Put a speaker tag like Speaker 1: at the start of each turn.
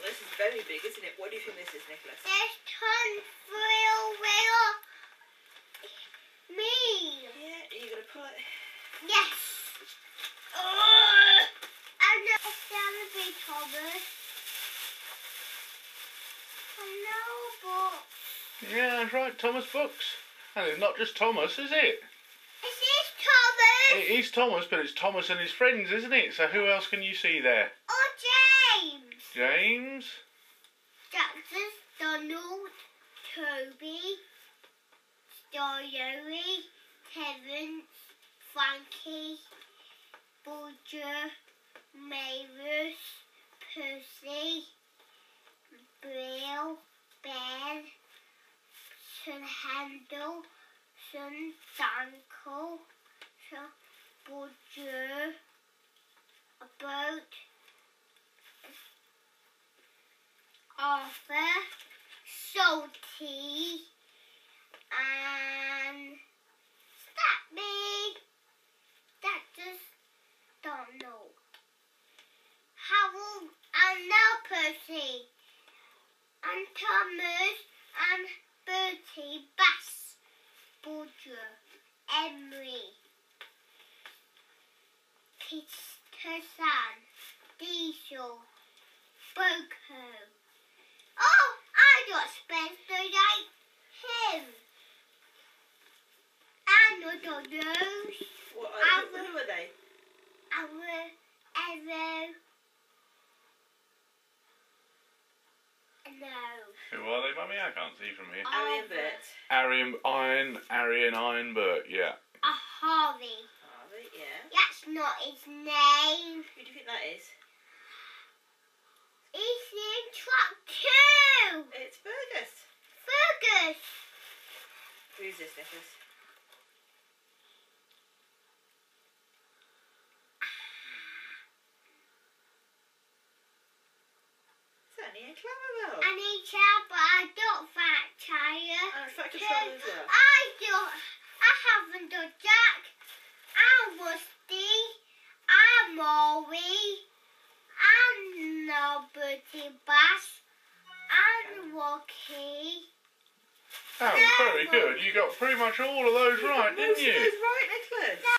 Speaker 1: this is very big, isn't it? What do you think this is, Nicholas?
Speaker 2: There's tons of me.
Speaker 1: Yeah, are you going to pull it?
Speaker 2: Yes. I know it's gonna be Thomas. I know, but
Speaker 3: Yeah, that's right, Thomas books. And it's not just Thomas, is it?
Speaker 2: is this Thomas?
Speaker 3: It is Thomas, but it's Thomas and his friends, isn't it? So who else can you see there?
Speaker 2: Or James?
Speaker 3: James?
Speaker 2: Jackson, Donald, Toby, Story, Kevin, Frankie, Bulger, Mavis, Percy, Bill, Ben, Son Handel, Son Tannk, Son Bulger, a boat, Arthur, Salty, and is that me? That just don't know. Harold and now Percy and Thomas and Bertie, Bass, Bulger, Emery, Peter San, Diesel, Boko. Oh, I got Spencer like him. And I don't know.
Speaker 1: Who are they?
Speaker 2: Ever. No.
Speaker 3: Who are they, Mummy? I can't see from here.
Speaker 1: Harry and Bert.
Speaker 3: Arian Ironbert, yeah.
Speaker 2: Harvey.
Speaker 1: Harvey, yeah.
Speaker 2: That's not his name.
Speaker 1: Who do you think that is?
Speaker 2: He's in track 2.
Speaker 1: It's Fergus.
Speaker 2: Fergus.
Speaker 1: Who's this, Nicholas? It's only a Clarabelle.
Speaker 2: I need help, but I don't fat tire.
Speaker 1: And it's Factor Trouble as well.
Speaker 2: I haven't done Jack. I'm Rusty. I'm Maury. I'm Bertie Bass. I'm Rocky.
Speaker 3: Oh, very good. You got pretty much all of those right, didn't
Speaker 1: Most of
Speaker 3: you?
Speaker 1: those right, Nicholas.
Speaker 2: No,